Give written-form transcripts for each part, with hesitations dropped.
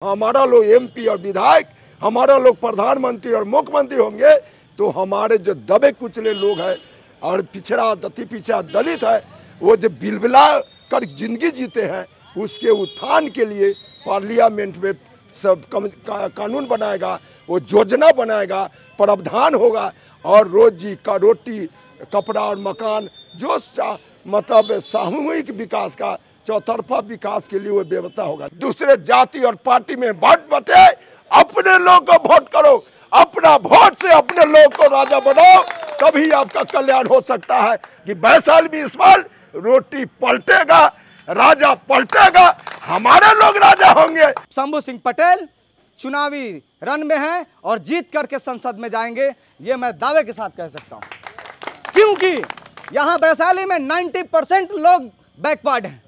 हमारा लोग एमपी और विधायक, हमारा लोग प्रधानमंत्री और मुख्यमंत्री होंगे तो हमारे जो दबे कुचले लोग हैं और पिछड़ा दति पिछड़ा दलित है, वो जो बिलबिला कर जिंदगी जीते हैं, उसके उत्थान के लिए पार्लियामेंट में सब कानून बनाएगा, वो योजना बनाएगा, प्रावधान होगा और रोजी का रोटी कपड़ा और मकान जो मतलब सामूहिक विकास का चौतरफा विकास के लिए वो व्यवस्था होगा। दूसरे जाति और पार्टी में वोट बटे, अपने लोग को वोट करो, अपना वोट से अपने लोग को राजा बनाओ, तभी आपका कल्याण हो सकता है। कि वैशाली में इस बार रोटी पलटेगा, राजा पलटेगा, हमारे लोग राजा होंगे। शंभू सिंह पटेल चुनावी रण में हैं और जीत करके संसद में जाएंगे, ये मैं दावे के साथ कह सकता हूं, क्योंकि यहां वैशाली में 90% लोग बैकवर्ड हैं।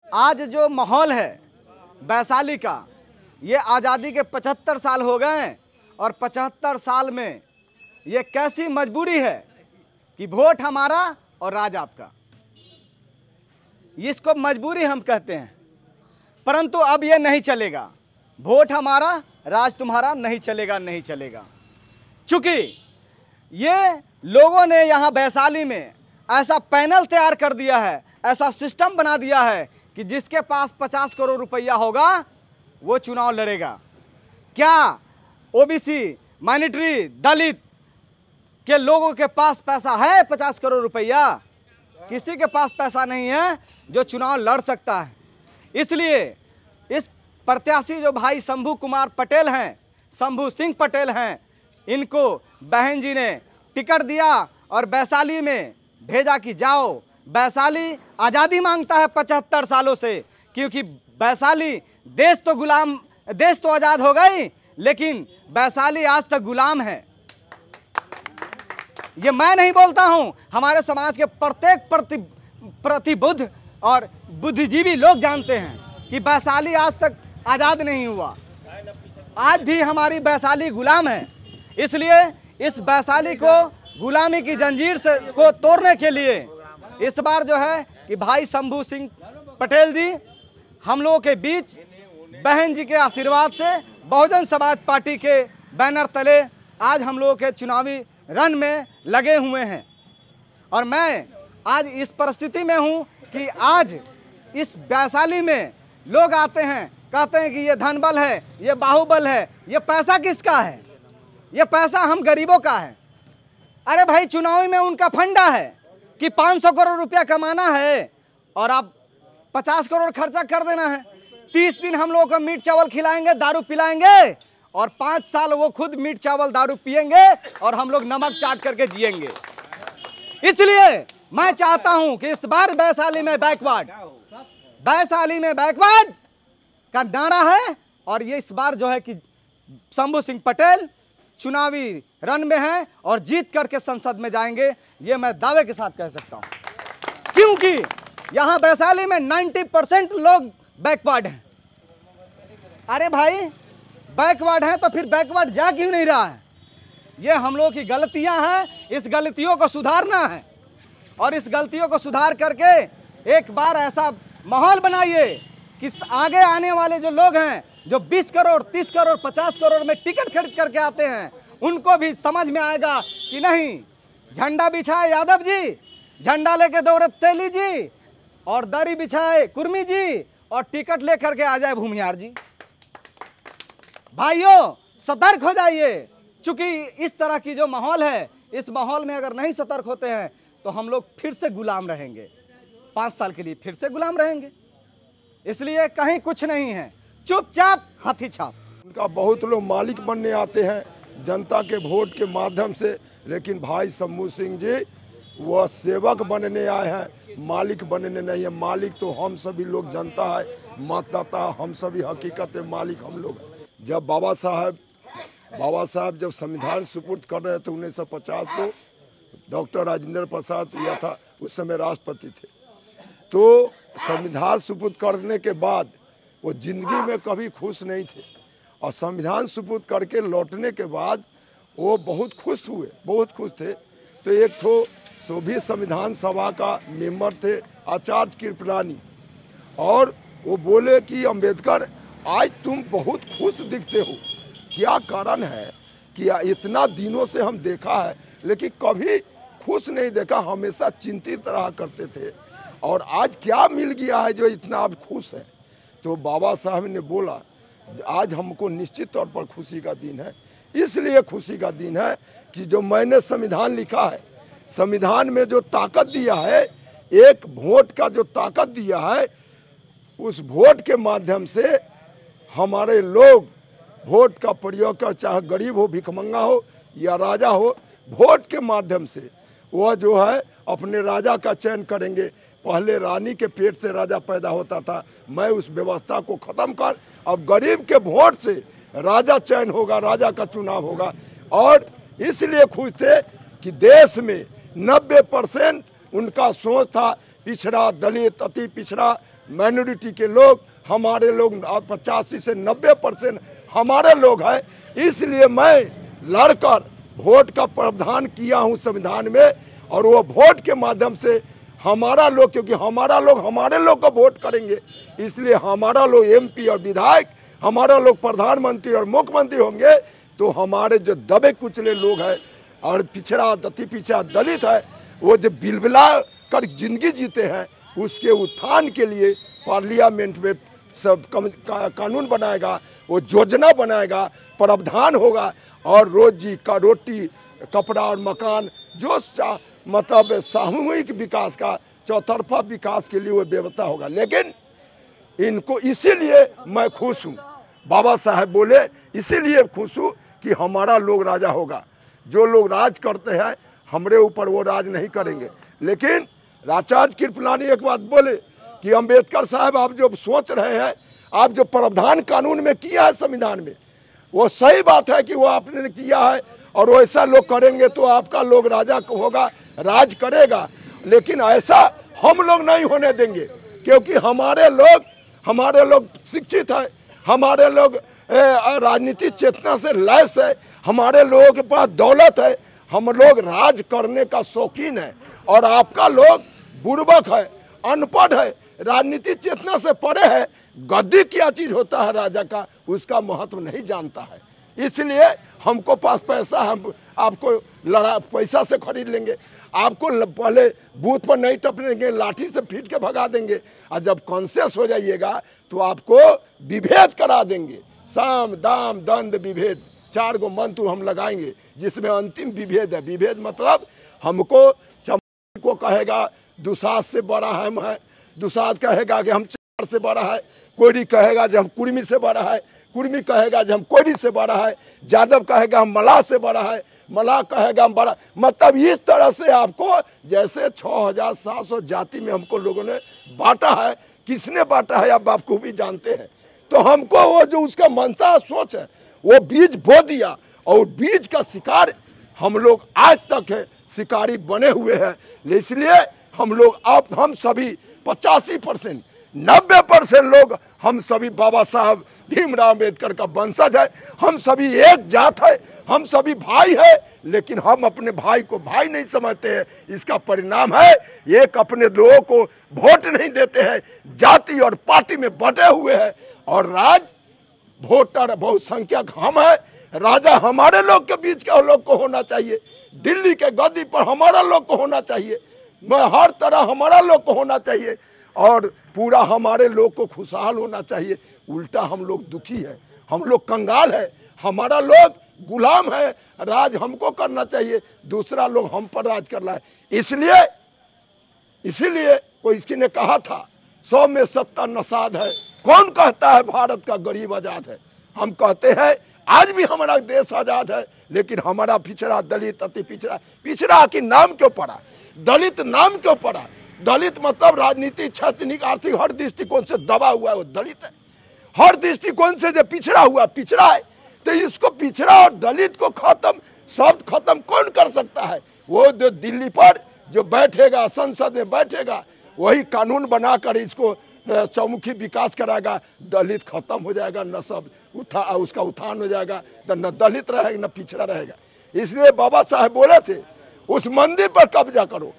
आज जो माहौल है वैशाली का, ये आज़ादी के 75 साल हो गए हैं और 75 साल में ये कैसी मजबूरी है कि वोट हमारा और राज आपका, इसको मजबूरी हम कहते हैं। परंतु अब ये नहीं चलेगा, वोट हमारा राज तुम्हारा नहीं चलेगा, नहीं चलेगा। चूंकि ये लोगों ने यहाँ वैशाली में ऐसा पैनल तैयार कर दिया है, ऐसा सिस्टम बना दिया है कि जिसके पास 50 करोड़ रुपया होगा वो चुनाव लड़ेगा। क्या ओबीसी, माइनॉरिटी, दलित के लोगों के पास पैसा है 50 करोड़ रुपया? किसी के पास पैसा नहीं है जो चुनाव लड़ सकता है। इसलिए इस प्रत्याशी जो भाई शंभू कुमार पटेल हैं, शंभू सिंह पटेल हैं, इनको बहन जी ने टिकट दिया और वैशाली में भेजा कि जाओ। वैशाली आज़ादी मांगता है 75 सालों से, क्योंकि वैशाली देश तो आज़ाद हो गई, लेकिन वैशाली आज तक गुलाम है। ये मैं नहीं बोलता हूं, हमारे समाज के प्रत्येक प्रतिबुद्ध और बुद्धिजीवी लोग जानते हैं कि वैशाली आज तक आज़ाद नहीं हुआ, आज भी हमारी वैशाली गुलाम है। इसलिए इस वैशाली को गुलामी की जंजीर से को तोड़ने के लिए इस बार जो है कि भाई शंभू सिंह पटेल जी हम लोगों के बीच बहन जी के आशीर्वाद से बहुजन समाज पार्टी के बैनर तले आज हम लोगों के चुनावी रण में लगे हुए हैं। और मैं आज इस परिस्थिति में हूं कि आज इस वैशाली में लोग आते हैं, कहते हैं कि ये धनबल है, ये बाहुबल है। ये पैसा किसका है? ये पैसा हम गरीबों का है। अरे भाई, चुनावी में उनका फंडा है कि 500 करोड़ रुपया कमाना है और आप 50 करोड़ खर्चा कर देना है। 30 दिन हम लोगों को मीट चावल खिलाएंगे, दारू पिलाएंगे और 5 साल वो खुद मीट चावल दारू पिएंगे और हम लोग नमक चाट करके जिएंगे। इसलिए मैं चाहता हूं कि इस बार वैशाली में बैकवर्ड का नारा है और ये इस बार जो है कि शंभू सिंह पटेल चुनावी रण में हैं और जीत करके संसद में जाएंगे, ये मैं दावे के साथ कह सकता हूं, क्योंकि यहां वैशाली में 90% लोग बैकवर्ड हैं। अरे भाई, बैकवर्ड है तो फिर बैकवर्ड जा क्यों नहीं रहा है? ये हम लोगों की गलतियां हैं, इस गलतियों को सुधारना है और इस गलतियों को सुधार करके एक बार ऐसा माहौल बनाइए कि आगे आने वाले जो लोग हैं, जो 20 करोड़, 30 करोड़, 50 करोड़ में टिकट खरीद करके आते हैं, उनको भी समझ में आएगा कि नहीं, झंडा बिछाए यादव जी, झंडा लेके दौड़े तेली जी, और दरी बिछाए कुर्मी जी, और टिकट लेकर के आ जाए भूमियार जी। भाइयों, सतर्क हो जाइए, क्योंकि इस तरह की जो माहौल है, इस माहौल में अगर नहीं सतर्क होते हैं तो हम लोग फिर से गुलाम रहेंगे, 5 साल के लिए फिर से गुलाम रहेंगे। इसलिए कहीं कुछ नहीं है, चुपचाप हाथी छाप। उनका बहुत लोग मालिक बनने आते हैं जनता के वोट के माध्यम से, लेकिन भाई शंभू सिंह जी वह सेवक बनने आए हैं, मालिक बनने नहीं है। मालिक तो हम सभी लोग जनता है, मतदाता हम सभी हकीकत में मालिक हम लोग हैं। जब बाबा साहब जब संविधान सुपुर्द कर रहे थे 1950 को, डॉक्टर राजेंद्र प्रसाद या था उस समय राष्ट्रपति थे, तो संविधान सुपुर्द करने के बाद वो जिंदगी में कभी खुश नहीं थे और संविधान सुपुर्द करके लौटने के बाद वो बहुत खुश हुए, बहुत खुश थे। तो एक तो भी संविधान सभा का मेंबर थे आचार्य कृपलानी, और वो बोले कि अंबेडकर आज तुम बहुत खुश दिखते हो, क्या कारण है कि इतना दिनों से हम देखा है लेकिन कभी खुश नहीं देखा, हमेशा चिंतित रहा करते थे, और आज क्या मिल गया है जो इतना आप खुश हैं? तो बाबा साहब ने बोला आज हमको निश्चित तौर पर खुशी का दिन है। इसलिए खुशी का दिन है कि जो मैंने संविधान लिखा है, संविधान में जो ताकत दिया है, एक वोट का जो ताकत दिया है, उस वोट के माध्यम से हमारे लोग वोट का प्रयोग कर, चाहे गरीब हो, भिखमंगा हो या राजा हो, वोट के माध्यम से वह जो है अपने राजा का चयन करेंगे। पहले रानी के पेट से राजा पैदा होता था, मैं उस व्यवस्था को ख़त्म कर अब गरीब के वोट से राजा चयन होगा, राजा का चुनाव होगा। और इसलिए खुश थे कि देश में 90% उनका सोच था पिछड़ा, दलित, अति पिछड़ा, माइनॉरिटी के लोग, हमारे लोग 85 से 90% हमारे लोग हैं। इसलिए मैं लड़कर वोट का प्रावधान किया हूं संविधान में, और वो वोट के माध्यम से हमारा लोग, क्योंकि हमारा लोग हमारे लोग को वोट करेंगे, इसलिए हमारा लोग एमपी और विधायक, हमारा लोग प्रधानमंत्री और मुख्यमंत्री होंगे। तो हमारे जो दबे कुचले लोग हैं और पिछड़ा, अति पिछड़ा, दलित है, वो जो बिलबिला कर जिंदगी जीते हैं, उसके उत्थान के लिए पार्लियामेंट में सब कानून बनाएगा, वो योजना बनाएगा, प्रावधान होगा, और रोजी का रोटी, कपड़ा और मकान, जो मतलब सामूहिक विकास का, चौतरफा विकास के लिए वो व्यवस्था होगा। लेकिन इनको इसीलिए मैं खुश हूँ, बाबा साहब बोले इसीलिए खुश हूँ कि हमारा लोग राजा होगा। जो लोग राज करते हैं हमारे ऊपर वो राज नहीं करेंगे। लेकिन आचार्य कृपलानी एक बात बोले कि अंबेडकर साहब आप जो सोच रहे हैं, आप जो प्रावधान कानून में किया है संविधान में, वो सही बात है कि वो आपने किया है, और वैसा लोग करेंगे तो आपका लोग राजा होगा, राज करेगा। लेकिन ऐसा हम लोग नहीं होने देंगे, क्योंकि हमारे लोग शिक्षित है, हमारे लोग राजनीतिक चेतना से लैस है, हमारे लोगों के पास दौलत है, हम लोग राज करने का शौकीन है। और आपका लोग बुर्बक है, अनपढ़ है, राजनीतिक चेतना से परे है, गद्दी क्या चीज होता है राजा का, उसका महत्व नहीं जानता है। इसलिए हमको पास पैसा, हम आपको लड़ा पैसा से खरीद लेंगे, आपको पहले बूथ पर नहीं टपनेंगे, लाठी से पीट के भगा देंगे, और जब कॉन्शियस हो जाइएगा तो आपको विभेद करा देंगे। साम दाम दंड विभेद 4 गो मंत्र हम लगाएंगे, जिसमें अंतिम विभेद है। विभेद मतलब हमको चमड़ी को कहेगा दुसाध से बड़ा हम है, दुसाध कहेगा कि हम चार से बड़ा है, कोयरी कहेगा कि हम कुर्मी से बड़ा है, कुर्मी कहेगा कि हम कोयरी से बड़ा है, यादव कहेगा हम मलाह से बड़ा है, मलाह कहेगा हम बड़ा। मतलब इस तरह से आपको जैसे 6700 जाति में हमको लोगों ने बांटा है। किसने बांटा है आप आपको भी जानते हैं। तो हमको वो जो उसका मनसा सोच है वो बीज बो दिया, और बीज का शिकार हम लोग आज तक है, शिकारी बने हुए हैं। इसलिए हम लोग अब हम सभी 85% 90% लोग हम सभी बाबा साहब भीमराव अम्बेडकर का वंशज है। हम सभी एक जात है, हम सभी भाई है, लेकिन हम अपने भाई को भाई नहीं समझते हैं। इसका परिणाम है एक अपने लोगों को वोट नहीं देते हैं, जाति और पार्टी में बटे हुए हैं, और राज वोटर बहुसंख्यक हम है, राजा हमारे लोग के बीच के लोग को होना चाहिए, दिल्ली के गद्दी पर हमारा लोग को होना चाहिए, हर तरह हमारा लोग को होना चाहिए, और पूरा हमारे लोग को खुशहाल होना चाहिए। उल्टा हम लोग दुखी है, हम लोग कंगाल है, हमारा लोग गुलाम है, राज हमको करना चाहिए, दूसरा लोग हम पर राज कर रहा है। इसीलिए कोई किसी ने कहा था 100 में 70 नसाद है। कौन कहता है भारत का गरीब आजाद है? हम कहते हैं आज भी हमारा देश आजाद है, लेकिन हमारा पिछड़ा, दलित, अति पिछड़ा, पिछड़ा की नाम क्यों पड़ा, दलित नाम क्यों पड़ा? दलित मतलब राजनीतिक, शैक्षणिक, आर्थिक हर दृष्टिकोण से दबा हुआ है वो दलित है। हर दृष्टिकोण से जो पिछड़ा हुआ पिछड़ा है। तो इसको पिछड़ा और दलित को खत्म, शब्द खत्म कौन कर सकता है? वो जो दिल्ली पर जो बैठेगा, संसद में बैठेगा, वही कानून बनाकर इसको चौमुखी विकास कराएगा। दलित खत्म हो जाएगा, न सब उसका उत्थान हो जाएगा, न दलित रहेगा न पिछड़ा रहेगा। इसलिए बाबा साहब बोले थे उस मंदिर पर कब्जा करो,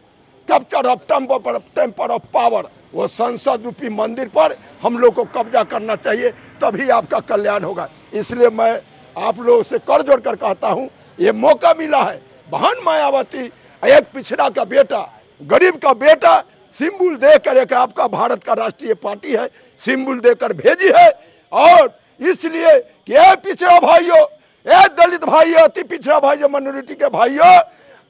capture of temple of power, वो संसद रूपी मंदिर पर हम लोग को कब्जा करना चाहिए, तभी आपका कल्याण होगा। इसलिए मैं आप लोगों से कर जोड़ कर कहता हूँ, ये मौका मिला है, बहन मायावती एक पिछड़ा का बेटा, गरीब का बेटा सिंबल देकर, एक आपका भारत का राष्ट्रीय पार्टी है, सिंबल देकर भेजी है। और इसलिए कि ये पिछड़ा भाइयों, ये दलित भाइयों, अति पिछड़ा भाइयों, माइनॉरिटी के भाइयों,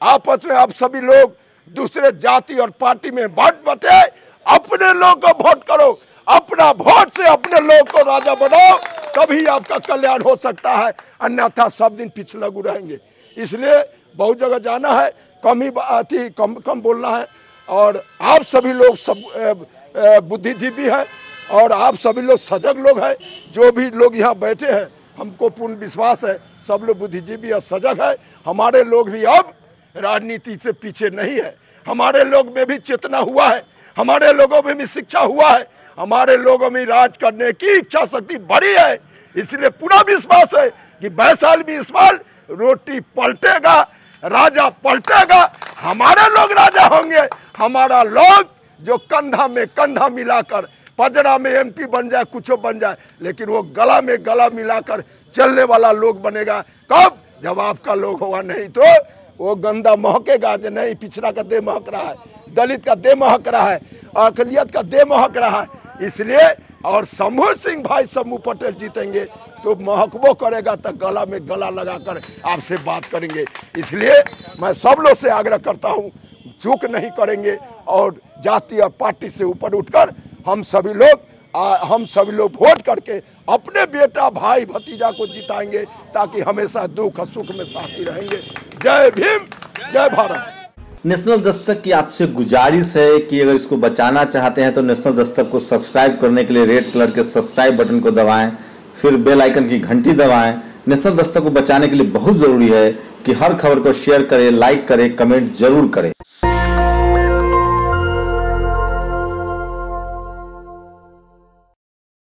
आपस में आप सभी लोग दूसरे जाति और पार्टी में बांट बटे, अपने लोग को वोट करो, अपना वोट से अपने लोग को राजा बनाओ, तभी आपका कल्याण हो सकता है, अन्यथा सब दिन पिछलगू रहेंगे। इसलिए बहुत जगह जाना है, कम बोलना है। और आप सभी लोग सब बुद्धिजीवी हैं और आप सभी लोग सजग लोग हैं। जो भी लोग यहाँ बैठे हैं, हमको पूर्ण विश्वास है सब लोग बुद्धिजीवी और सजग है। हमारे लोग भी अब राजनीति से पीछे नहीं है, हमारे लोग में भी चेतना हुआ है, हमारे लोगों में भी शिक्षा हुआ है, हमारे लोगों में राज करने की इच्छा शक्ति बढ़ी है। इसलिए पूरा विश्वास है कि वैशाली में इस बार रोटी पलटेगा, राजा पलटेगा, हमारे लोग राजा होंगे। हमारा लोग जो कंधा में कंधा मिलाकर, पजरा में एमपी बन जाए, कुछ बन जाए, लेकिन वो गला में गला मिलाकर चलने वाला लोग बनेगा। कब? जब आपका लोग होगा, नहीं तो वो गंदा महकेगा। जो नहीं, पिछड़ा का देह महक रहा है, दलित का देह महक रहा है, अकलियत का देह महक रहा है। इसलिए और शंभू सिंह भाई शंभू पटेल जीतेंगे तो महकबो करेगा, तो गला में गला लगाकर आपसे बात करेंगे। इसलिए मैं सब लोग से आग्रह करता हूँ, चूक नहीं करेंगे और जाति और पार्टी से ऊपर उठकर हम सभी लोग वोट करके अपने बेटा भाई भतीजा को जिताएंगे, ताकि हमेशा दुख और सुख में साथी रहेंगे। जय भीम, जय भारत। नेशनल दस्तक की आपसे गुजारिश है कि अगर इसको बचाना चाहते हैं तो नेशनल दस्तक को सब्सक्राइब करने के लिए रेड कलर के सब्सक्राइब बटन को दबाएं, फिर बेल आइकन की घंटी दबाएं। नेशनल दस्तक को बचाने के लिए बहुत जरूरी है कि हर खबर को शेयर करें, लाइक करें, कमेंट जरूर करें।